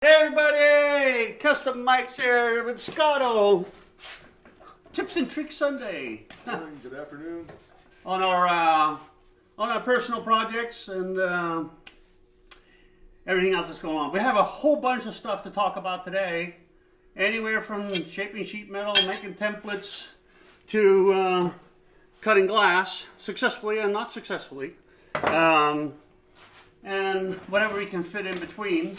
Hey everybody, Customikes here with Scotto. Tips and Tricks Sunday. Morning, good afternoon. on our personal projects and everything else that's going on. We have a whole bunch of stuff to talk about today. Anywhere from shaping sheet metal, making templates, to cutting glass successfully and not successfully, and whatever we can fit in between.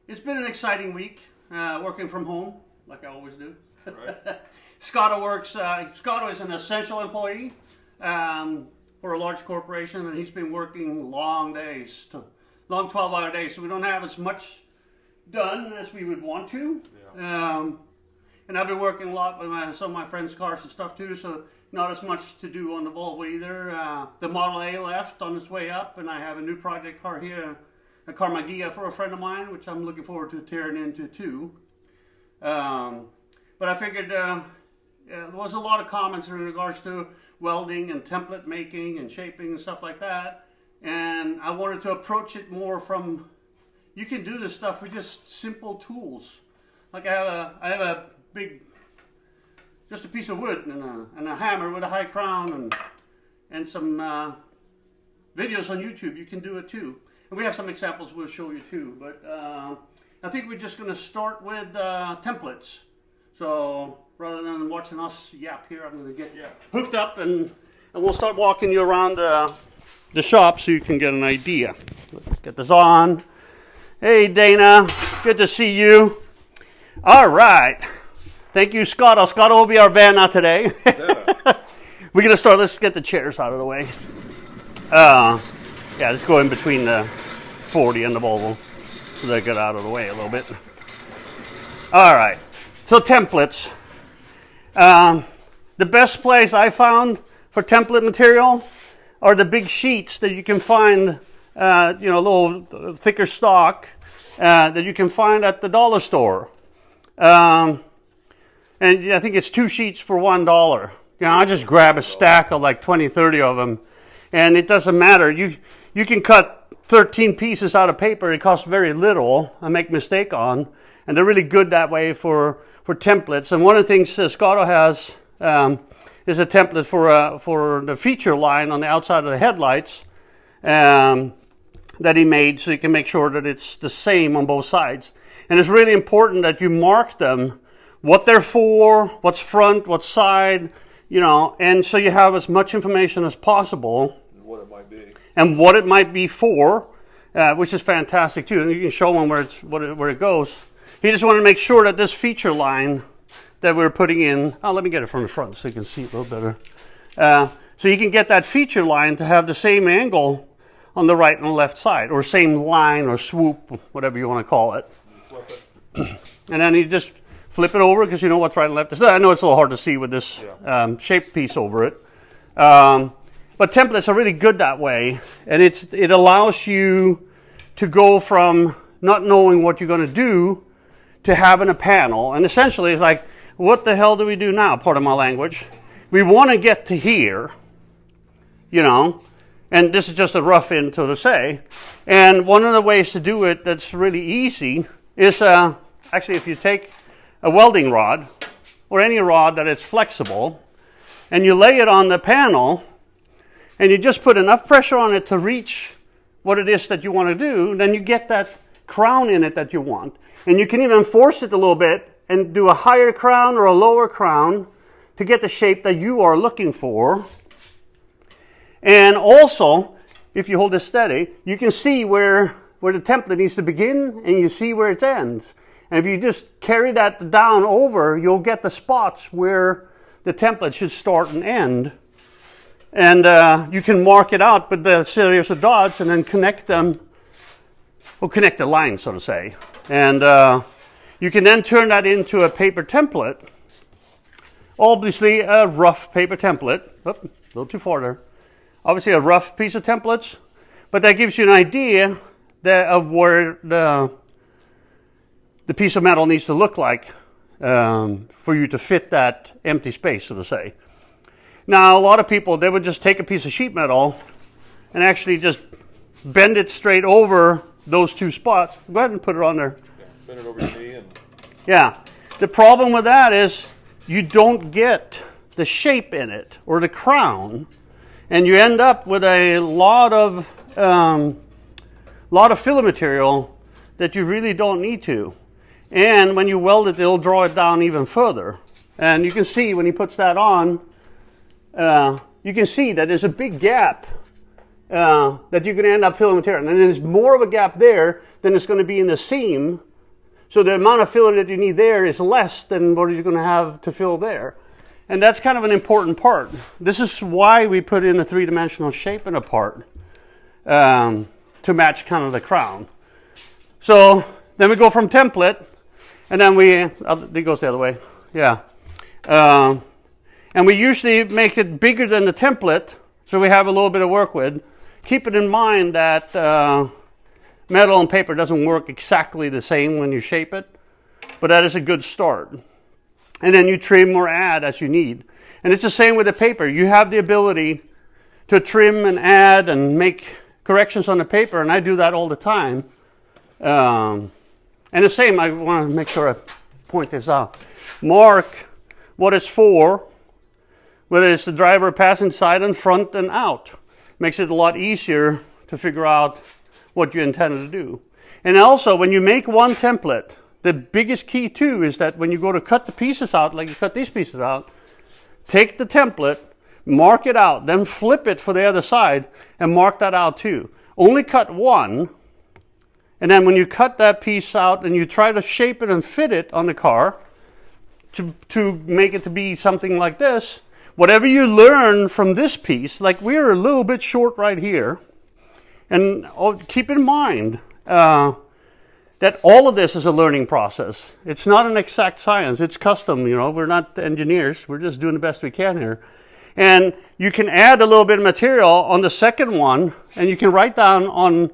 It's been an exciting week working from home, like I always do. Right. Scotto is an essential employee for a large corporation, and he's been working long days, long 12-hour days, so we don't have as much done as we would want to. Yeah. And I've been working a lot with some of my friends' cars and stuff too, so not as much to do on the Volvo either. The Model A left on its way up, and I have a new project car here, a Carmagia for a friend of mine, which I'm looking forward to tearing into too. But I figured there was a lot of comments in regards to welding and template making and shaping and stuff like that, and I wanted to approach it more from, you can do this stuff with just simple tools. Like I have a big, just a piece of wood and a hammer with a high crown and some videos on YouTube. You can do it too. And we have some examples we'll show you too. But I think we're just going to start with templates. So rather than watching us yap here, I'm going to get hooked up and we'll start walking you around the shop so you can get an idea. Let's get this on. Hey Dana, good to see you. All right. Thank you, Scotto. Scotto will be our van now today. We're going to start. Let's get the chairs out of the way. Yeah, just go in between the 40 and the Volvo so they get out of the way a little bit. All right. So templates. The best place I found for template material are the big sheets that you can find, a little thicker stock that you can find at the dollar store. And I think it's 2 sheets for $1. I just grab a stack of like 20, 30 of them, and it doesn't matter. You can cut 13 pieces out of paper. It costs very little. I make mistake on, and they're really good that way for templates. And one of the things Scotto has is a template for the feature line on the outside of the headlights that he made, so you can make sure that it's the same on both sides. And it's really important that you mark them, what they're for, what's front, what's side, and so you have as much information as possible. What it might be. And what it might be for, which is fantastic too. And you can show them where it goes. He just wanted to make sure that this feature line that we're putting in, let me get it from the front so you can see it a little better. So you can get that feature line to have the same angle on the right and the left side, or same line or swoop, whatever you want to call it. Flip it. And then you just flip it over because you know what's right and left. I know it's a little hard to see with this shaped piece over it. But templates are really good that way, and it allows you to go from not knowing what you're going to do to having a panel. And essentially it's like, what the hell do we do now? Part of my language. We want to get to here, and this is just a rough in, so to say. And one of the ways to do it that's really easy is actually if you take a welding rod or any rod that is flexible and you lay it on the panel and you just put enough pressure on it to reach what it is that you want to do, then you get that crown in it that you want. And you can even force it a little bit and do a higher crown or a lower crown to get the shape that you are looking for. And also, if you hold it steady, you can see where the template needs to begin and you see where it ends. And if you just carry that down over, you'll get the spots where the template should start and end. And you can mark it out with the series of dots and then connect them, or connect the lines, so to say. And you can then turn that into a paper template. Obviously a rough paper template. Oop, a little too far there. Obviously a rough piece of templates, but that gives you an idea of where the piece of metal needs to look like for you to fit that empty space, so to say. Now, a lot of people, they would just take a piece of sheet metal and actually just bend it straight over those two spots. Go ahead and put it on there. Yeah, bend it over your knee and Yeah. The problem with that is you don't get the shape in it or the crown, and you end up with a lot of filler material that you really don't need to. And when you weld it, it'll draw it down even further. And you can see when he puts that on, you can see that there's a big gap that you're going to end up filling material. And there's more of a gap there than it's going to be in the seam. So the amount of filler that you need there is less than what you're going to have to fill there. And that's kind of an important part. This is why we put in a three-dimensional shape in a part to match kind of the crown. So then we go from template, and then it goes the other way, yeah. And we usually make it bigger than the template, so we have a little bit of work with. Keep it in mind that metal and paper doesn't work exactly the same when you shape it, but that is a good start. And then you trim or add as you need. And it's the same with the paper. You have the ability to trim and add and make corrections on the paper, and I do that all the time. And the same, I want to make sure I point this out. Mark what it's for, whether it's the driver passing side and front and out. Makes it a lot easier to figure out what you intended to do. And also, when you make one template, the biggest key too is that when you go to cut the pieces out, like you cut these pieces out, take the template, mark it out, then flip it for the other side and mark that out too. Only cut one, and then when you cut that piece out and you try to shape it and fit it on the car to make it to be something like this, whatever you learn from this piece, like we're a little bit short right here, and keep in mind that all of this is a learning process. It's not an exact science. It's custom, you know. We're not engineers. We're just doing the best we can here. And you can add a little bit of material on the second one, and you can write down on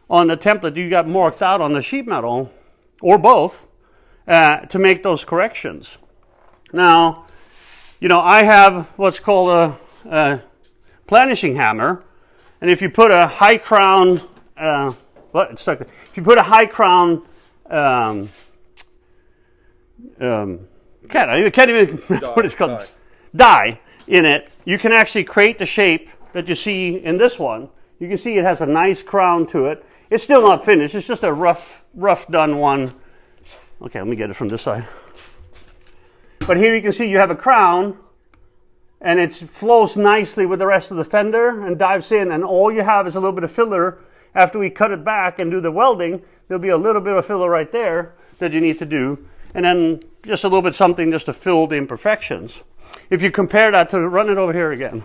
the template you got marked out on the sheet metal, or both, to make those corrections. Now, you know, I have what's called a planishing hammer, and if you put a high crown, it's stuck. If you put a high crown, I can't even what it's called, die in it, you can actually create the shape that you see in this one. You can see it has a nice crown to it. It's still not finished. It's just a rough done one. Okay, let me get it from this side. But here you can see you have a crown, and it flows nicely with the rest of the fender and dives in, and all you have is a little bit of filler. After we cut it back and do the welding, there'll be a little bit of filler right there that you need to do, and then just a little bit something just to fill the imperfections. If you compare that to, run it over here again.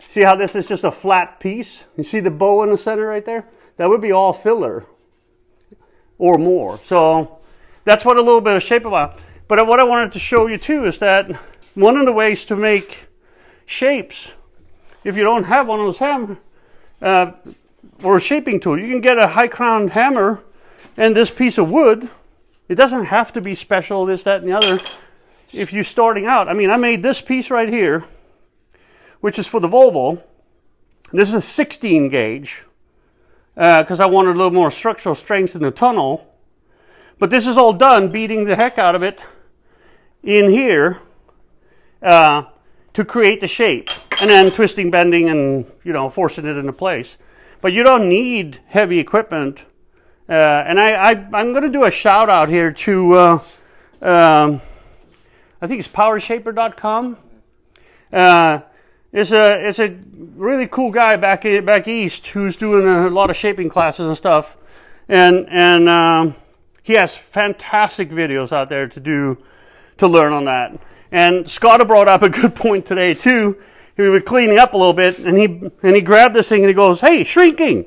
See how this is just a flat piece? You see the bow in the center right there? That would be all filler or more. So that's what a little bit of shape about. But what I wanted to show you too is that one of the ways to make shapes, if you don't have one of those hammers, or a shaping tool, you can get a high crown hammer and this piece of wood. It doesn't have to be special, this, that, and the other. If you're starting out, I mean, I made this piece right here, which is for the Volvo. This is a 16 gauge because I wanted a little more structural strength in the tunnel. But this is all done beating the heck out of it in here to create the shape, and then twisting, bending, and, you know, forcing it into place. But you don't need heavy equipment. And I'm going to do a shout out here to I think it's powershaper.com. It's a really cool guy back east who's doing a lot of shaping classes and stuff, and he has fantastic videos out there to learn on that. And Scotto brought up a good point today too. He was cleaning up a little bit, and he grabbed this thing and he goes, "Hey, shrinking!"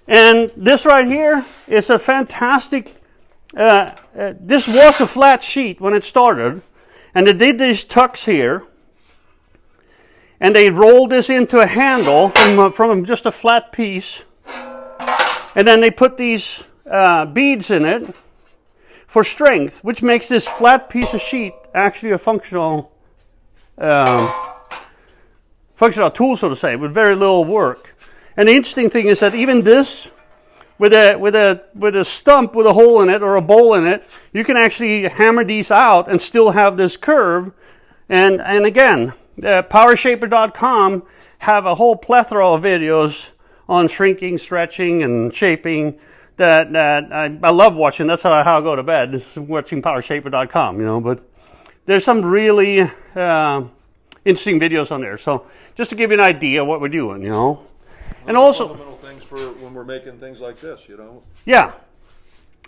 And this right here is a fantastic. This was a flat sheet when it started, and they did these tucks here, and they rolled this into a handle from just a flat piece, and then they put these beads in it for strength, which makes this flat piece of sheet actually a functional tool, so to say, with very little work. And the interesting thing is that even this with a stump with a hole in it or a bowl in it, you can actually hammer these out and still have this curve. And again, Proshaper.com have a whole plethora of videos on shrinking, stretching, and shaping that I love watching. That's how I go to bed, is watching Proshaper.com, you know. But there's some really interesting videos on there. So just to give you an idea of what we're doing, you know. And also fundamental things for when we're making things like this, you know. Yeah.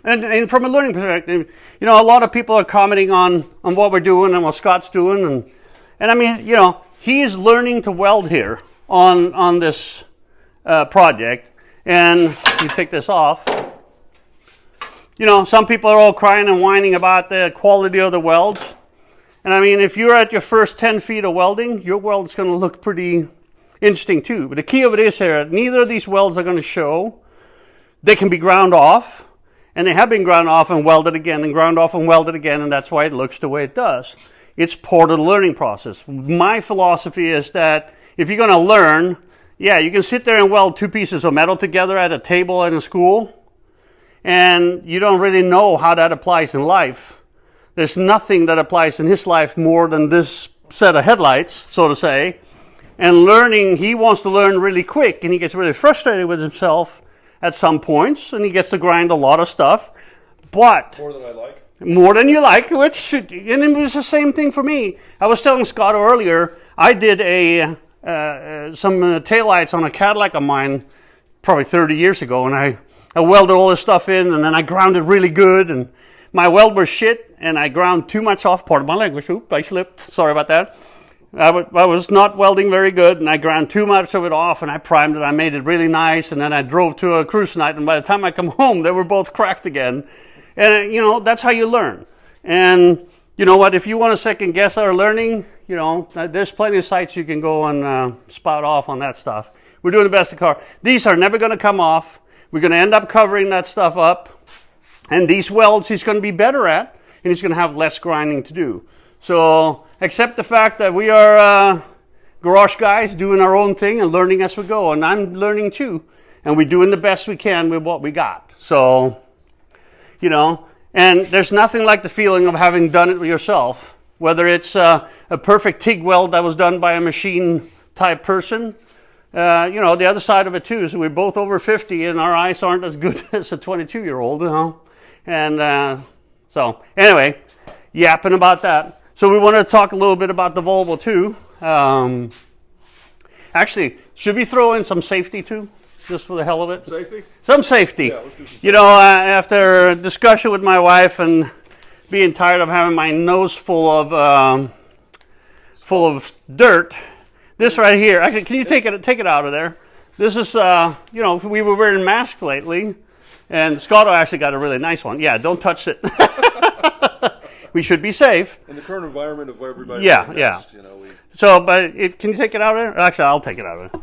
And from a learning perspective, you know, a lot of people are commenting on what we're doing and what Scott's doing. And I mean, you know, he's learning to weld here on this project. And you take this off. You know, some people are all crying and whining about the quality of the welds. And I mean, if you're at your first 10 feet of welding, your weld's going to look pretty interesting too. But the key of it is here, neither of these welds are going to show. They can be ground off. And they have been ground off and welded again and ground off and welded again, and that's why it looks the way it does. It's part of the learning process. My philosophy is that if you're going to learn, yeah, you can sit there and weld two pieces of metal together at a table in a school, and you don't really know how that applies in life. There's nothing that applies in his life more than this set of headlights, so to say. And learning, he wants to learn really quick, and he gets really frustrated with himself at some points, and he gets to grind a lot of stuff, but More than I like. more than you like, which should, and it was the same thing for me. I was telling Scotto earlier, I did some taillights on a Cadillac of mine probably 30 years ago, and I welded all this stuff in, and then I ground it really good, and my weld was shit, and I ground too much off. Part of my language. Oop, I slipped. Sorry about that. I was not welding very good, and I ground too much of it off, and I primed it. I made it really nice, and then I drove to a cruise night, and by the time I come home, they were both cracked again. And, you know, that's how you learn. And, you know what, if you want to second guess our learning, you know, there's plenty of sites you can go and spout off on that stuff. We're doing the best of car. These are never going to come off. We're going to end up covering that stuff up. And these welds he's going to be better at, and he's going to have less grinding to do. So, accept the fact that we are garage guys doing our own thing and learning as we go. And I'm learning too. And we're doing the best we can with what we got. So, you know, and there's nothing like the feeling of having done it yourself. Whether it's a perfect TIG weld that was done by a machine type person. You know, the other side of it too is we're both over 50 and our eyes aren't as good as a 22-year-old, you know. And so, anyway, yapping about that. So we want to talk a little bit about the Volvo too. Actually, should we throw in some safety too, just for the hell of it? Safety? Some safety. Yeah, let's do some safety. You know, after a discussion with my wife and being tired of having my nose full of dirt, this right here. Actually, can you take it out of there? This is, you know, we were wearing masks lately, and Scotto actually got a really nice one. Yeah, don't touch it. We should be safe. In the current environment of everybody. Yeah. You know, So, but can you take it out of there? Actually, I'll take it out of there.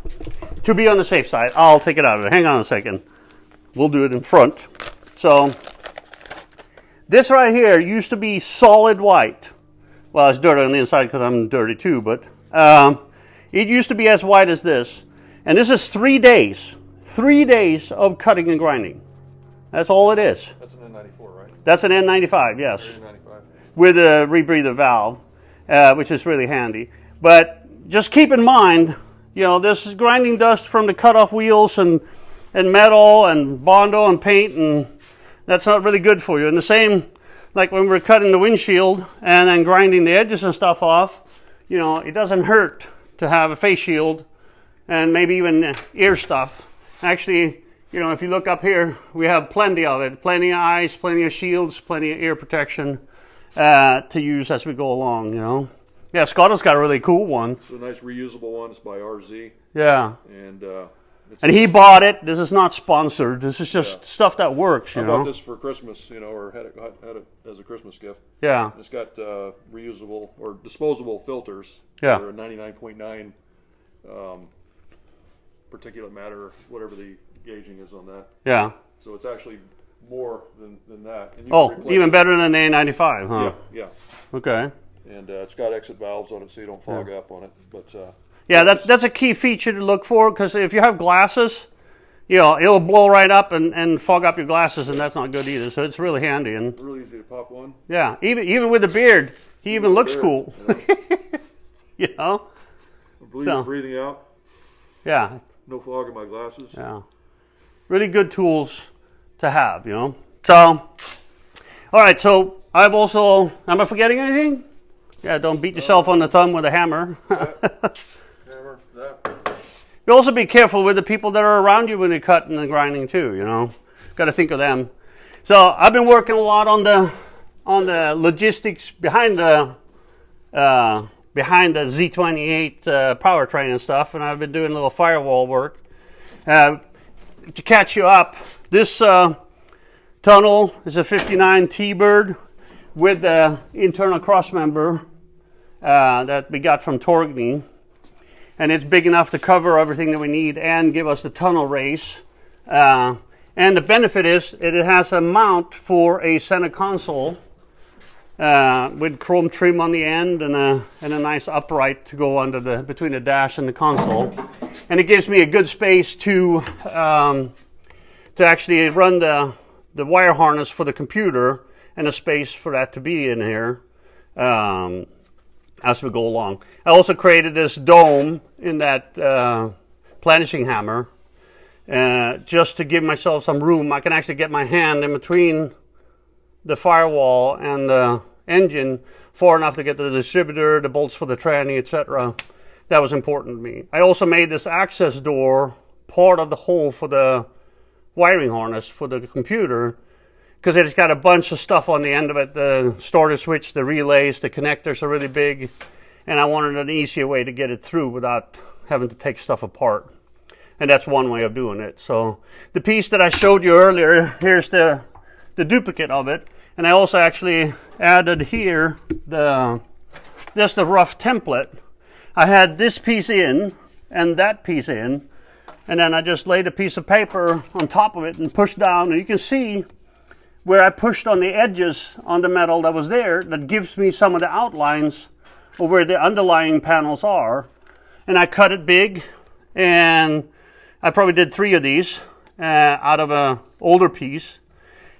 To be on the safe side, I'll take it out of there. Hang on a second. We'll do it in front. So, this right here used to be solid white. Well, it's dirty on the inside because I'm dirty too, but it used to be as white as this. And this is 3 days. 3 days of cutting and grinding. That's all it is. That's an N94, right? That's an N95, yes. N95. With a rebreather valve, which is really handy. But just keep in mind, you know, this is grinding dust from the cut-off wheels and metal and Bondo and paint, and that's not really good for you. And the same, like when we're cutting the windshield and then grinding the edges and stuff off, you know, it doesn't hurt to have a face shield and maybe even ear stuff. Actually, you know, if you look up here, we have plenty of it. Plenty of eyes, plenty of shields, plenty of ear protection to use as we go along, you know. Yeah, Scotto's got a really cool one. It's a nice reusable one. It's by RZ. Yeah. And he bought it. This is not sponsored. This is just stuff that works, you I know. bought this for Christmas, you know, or had it as a Christmas gift. Yeah. And it's got reusable or disposable filters. Yeah. For a 99.9 particulate matter, whatever the gauging is on that. Yeah. So it's actually more than that. And you Oh, can replace even it. better than the A95, huh? Yeah. Okay. And it's got exit valves on it so you don't fog up on it. But Yeah, that's a key feature to look for, because if you have glasses, you know, it'll blow right up and fog up your glasses, and that's not good either. So it's really handy. And Really easy to pop one. yeah, even with the beard, he even looks cool. Yeah. You know? Breathing out. Yeah. No fog in my glasses. Yeah. Really good tools to have, you know? So, all right, so I've also, am I forgetting anything? Yeah, don't beat yourself on the thumb with a hammer. Hammer, that. You also be careful with the people that are around you when you're cutting and grinding too, you know? Got to think of them. So I've been working a lot on the logistics behind the Z28 powertrain and stuff, and I've been doing a little firewall work. To catch you up, this tunnel is a 59 T-Bird with the internal crossmember that we got from Torgny, and it's big enough to cover everything that we need and give us the tunnel race. And the benefit is it has a mount for a center console with chrome trim on the end and a nice upright to go under between the dash and the console, and it gives me a good space to actually run the wire harness for the computer, and a space for that to be in here as we go along. I also created this dome in that planishing hammer just to give myself some room. I can actually get my hand in between the firewall and the engine far enough to get to the distributor, the bolts for the tranny, etc. That was important to me. I also made this access door part of the hole for the wiring harness for the computer, because it's got a bunch of stuff on the end of it. The starter switch, the relays, the connectors are really big, and I wanted an easier way to get it through without having to take stuff apart. And that's one way of doing it. So the piece that I showed you earlier, here's the duplicate of it. And I also actually added here just the rough template. I had this piece in and that piece in, and then I just laid a piece of paper on top of it and pushed down, and you can see where I pushed on the edges on the metal that was there, that gives me some of the outlines of where the underlying panels are. And I cut it big, and I probably did 3 of these out of an older piece.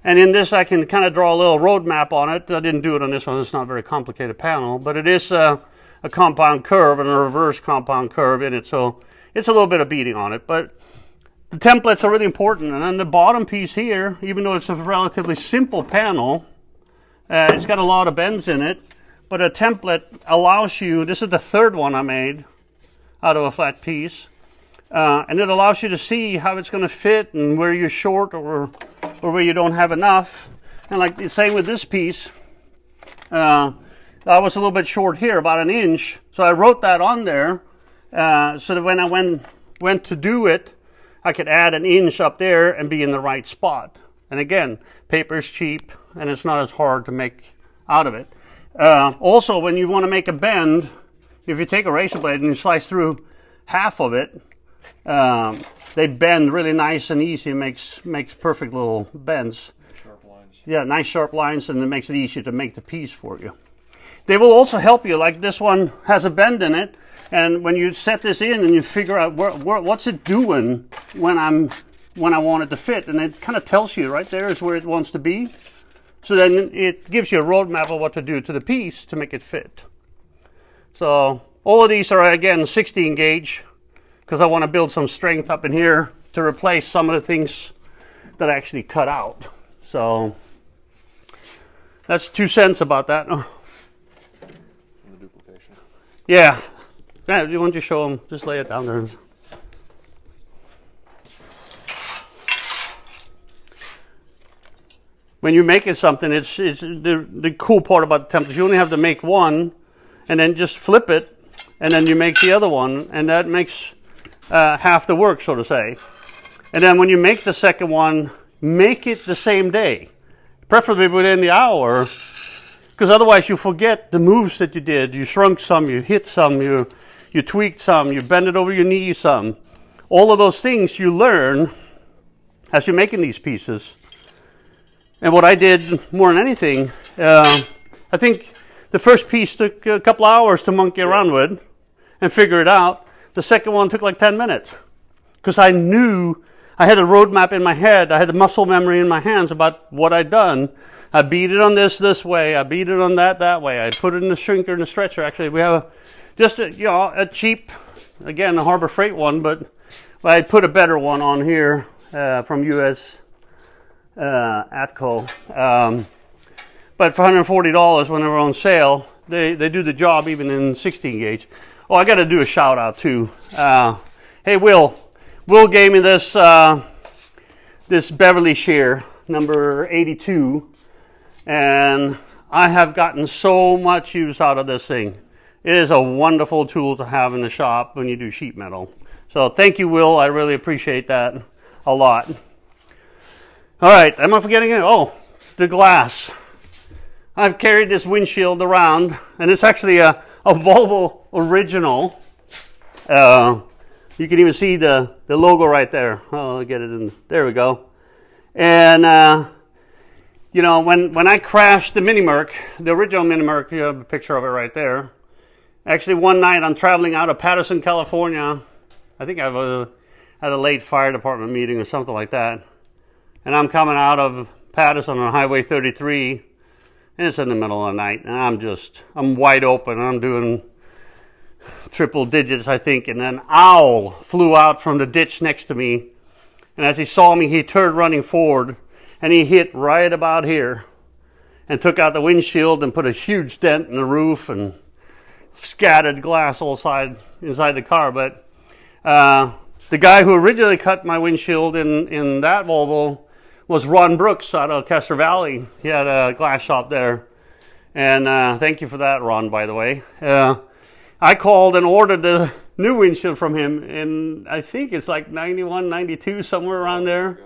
And in this I can kind of draw a little road map on it. I didn't do it on this one, it's not a very complicated panel, but it is a compound curve and a reverse compound curve in it, so it's a little bit of beating on it. But the templates are really important. And then the bottom piece here, even though it's a relatively simple panel, it's got a lot of bends in it, but a template allows you, this is the 3rd one I made out of a flat piece, and it allows you to see how it's going to fit and where you're short or where you don't have enough. And like the same with this piece, I was a little bit short here, about 1 inch, so I wrote that on there so that when I went to do it, I could add 1 inch up there and be in the right spot. And again, paper is cheap and it's not as hard to make out of it. Also, when you want to make a bend, if you take a razor blade and you slice through half of it, they bend really nice and easy. It makes perfect little bends. Sharp lines. Yeah, nice sharp lines, and it makes it easier to make the piece for you. They will also help you, like this one has a bend in it, and when you set this in and you figure out what's it doing when I want it to fit, and it kind of tells you right there is where it wants to be. So then it gives you a roadmap of what to do to the piece to make it fit. So all of these are again 16 gauge, because I want to build some strength up in here to replace some of the things that I actually cut out. So that's 2 cents about that. And the duplication. Yeah. Yeah, you want to show them? Just lay it down there. When you're making something, it's the cool part about the templates. You only have to make one, and then just flip it, and then you make the other one, and that makes half the work, so to say. And then when you make the second one, make it the same day, preferably within the hour, because otherwise you forget the moves that you did. You shrunk some, you hit some, you tweaked some, you bent it over your knee some. All of those things you learn as you're making these pieces. And what I did more than anything, I think the first piece took a couple hours to monkey around with and figure it out. The second one took like 10 minutes, because I knew I had a roadmap in my head. I had the muscle memory in my hands about what I'd done. I beat it on this way. I beat it on that way. I put it in the shrinker and the stretcher. Actually, we have a cheap, again, a Harbor Freight one, but I put a better one on here from US Atco. But for $140 when they were on sale, they do the job even in 16 gauge. Oh, I got to do a shout out too. Hey, Will gave me this this Beverly shear number 82, and I have gotten so much use out of this thing. It is a wonderful tool to have in the shop when you do sheet metal. So thank you, Will. I really appreciate that a lot. All right, am I forgetting it? Oh, the glass. I've carried this windshield around, and it's actually a Volvo original. You can even see the logo right there. Oh, I'll get it in. There we go. And you know, when I crashed the Mini Merc, the original Mini Merc, you have a picture of it right there. Actually, one night I'm traveling out of Patterson, California. I think I was at a late fire department meeting or something like that. And I'm coming out of Patterson on Highway 33, and it's in the middle of the night, and I'm wide open. I'm doing triple digits, I think, and an owl flew out from the ditch next to me. And as he saw me, he turned running forward, and he hit right about here and took out the windshield and put a huge dent in the roof and scattered glass all inside the car. But the guy who originally cut my windshield in that Volvo was Ron Brooks out of Custer Valley. He had a glass shop there. And thank you for that, Ron, by the way. I called and ordered the new windshield from him in, I think it's like 91, 92, somewhere around there.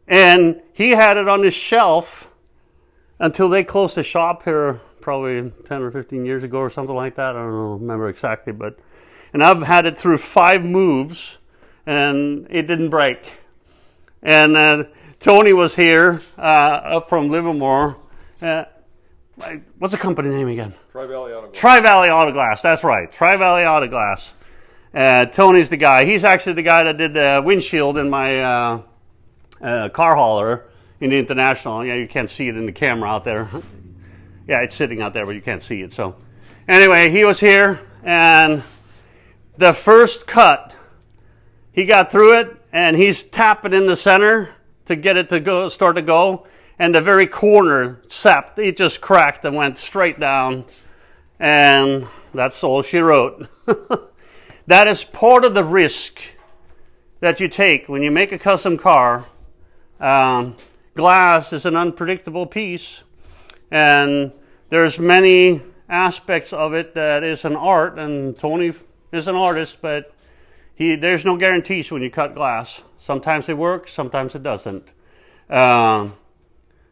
And he had it on his shelf until they closed the shop here probably 10 or 15 years ago or something like that. I don't remember exactly, and I've had it through 5 moves and it didn't break. And Tony was here up from Livermore. What's the company name again? Tri-Valley Auto Glass. Tri-Valley Auto Glass, that's right. Tri-Valley Auto Glass. Tony's the guy. He's actually the guy that did the windshield in my car hauler in the International. Yeah, you can't see it in the camera out there. Yeah, it's sitting out there, but you can't see it. So anyway, he was here, and the first cut, he got through it, and he's tapping in the center to get it to start to go. And the very corner sapped, it just cracked and went straight down. And that's all she wrote. That is part of the risk that you take when you make a custom car. Glass is an unpredictable piece. And there's many aspects of it that is an art. And Tony is an artist, but there's no guarantees when you cut glass. Sometimes it works, sometimes it doesn't.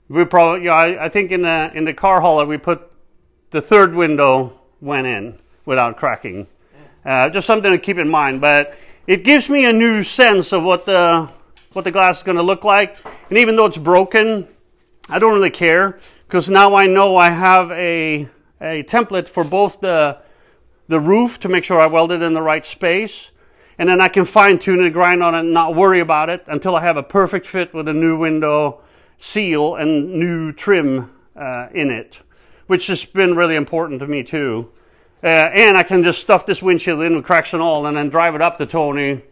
We probably, I think in the car hauler we put the third window went in without cracking. Just something to keep in mind. But it gives me a new sense of what the glass is going to look like. And even though it's broken, I don't really care, because now I know I have a template for both the roof to make sure I weld it in the right space. And then I can fine tune it, grind on it, and not worry about it until I have a perfect fit with a new window seal and new trim in it, which has been really important to me too. And I can just stuff this windshield in with cracks and all, and then drive it up to Tony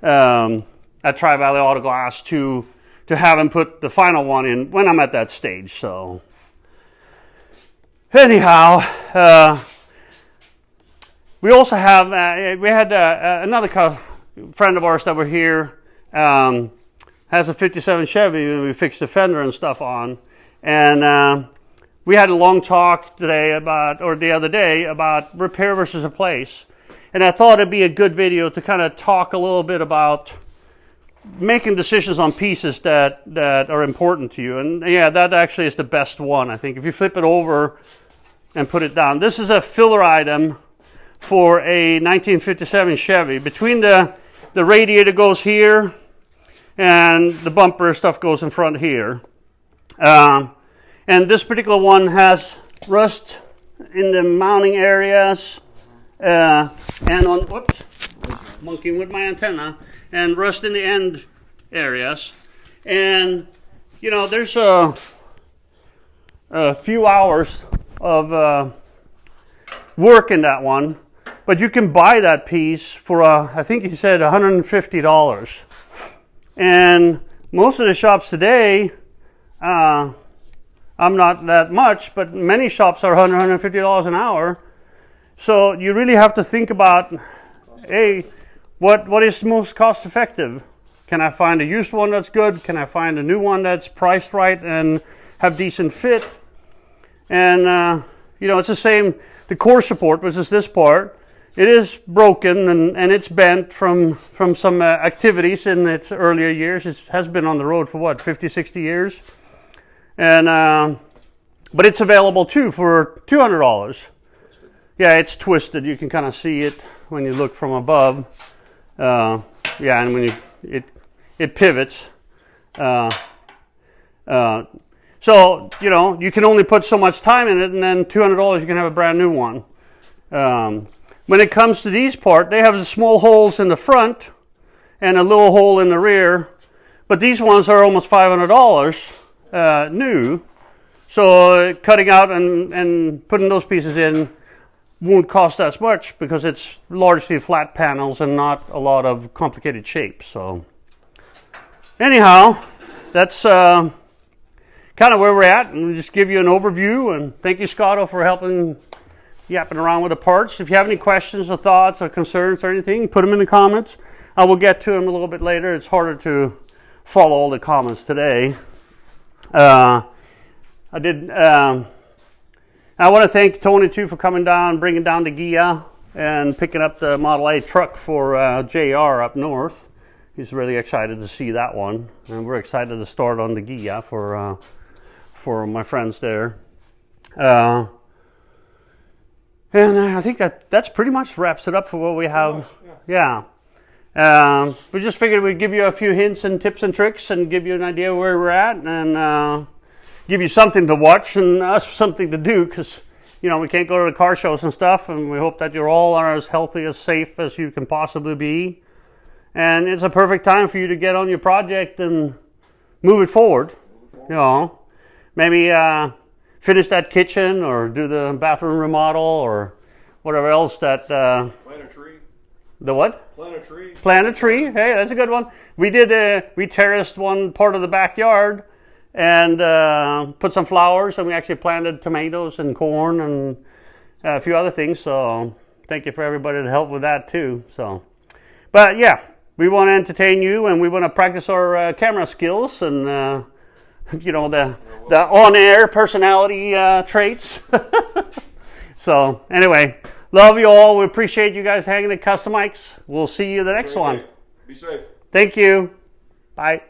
at Tri-Valley Auto Glass to have him put the final one in when I'm at that stage. So anyhow, we also have we had another friend of ours that were here. Has a 57 Chevy, and we fixed the fender and stuff on. And we had a long talk the other day about repair versus replace. And I thought it'd be a good video to kind of talk a little bit about making decisions on pieces that are important to you. And yeah, that actually is the best one, I think. If you flip it over and put it down. This is a filler item for a 1957 Chevy. Between the radiator goes here, and the bumper stuff goes in front here. And this particular one has rust in the mounting areas, and on, whoops, monkeying with my antenna, and rust in the end areas. And, you know, there's a few hours of work in that one, but you can buy that piece for, I think he said $150. And most of the shops today, I'm not that much, but many shops are $150 an hour. So you really have to think about, hey, what is most cost effective? Can I find a used one that's good? Can I find a new one that's priced right and have decent fit? And you know, it's the same, the core support, which is this part, it is broken and it's bent from some activities in its earlier years. It has been on the road for what, 50, 60 years? And but it's available too for $200. Yeah, it's twisted. You can kind of see it when you look from above. Yeah, and when it pivots. So, you know, you can only put so much time in it, and then $200 you can have a brand new one. When it comes to these parts, they have the small holes in the front and a little hole in the rear, but these ones are almost $500 new. So cutting out and putting those pieces in won't cost as much because it's largely flat panels and not a lot of complicated shapes. So anyhow, that's kind of where we're at, and we'll just give you an overview. And thank you, Scotto, for helping yapping around with the parts. If you have any questions or thoughts or concerns or anything, put them in the comments. I will get to them a little bit later. It's harder to follow all the comments today. I want to thank Tony too for coming down, bringing down the Gia and picking up the Model A truck for JR up north. He's really excited to see that one, and we're excited to start on the Gia for my friends there. And I think that's pretty much wraps it up for what we have. Yeah. We just figured we'd give you a few hints and tips and tricks and give you an idea where we're at, and give you something to watch and us something to do, because, you know, we can't go to the car shows and stuff, and we hope that you're all are as healthy, as safe as you can possibly be. And it's a perfect time for you to get on your project and move it forward. You know, maybe finish that kitchen or do the bathroom remodel or whatever else that... Plant a tree. The what? Plant a tree. Plant a tree. Hey, that's a good one. We terraced one part of the backyard and put some flowers, and we actually planted tomatoes and corn and a few other things. So thank you for everybody to help with that too. So, but yeah, we want to entertain you, and we want to practice our camera skills and you know, the on-air personality traits. So anyway, love you all. We appreciate you guys hanging at Customikes. We'll see you the next one. Be safe. Thank you. Bye.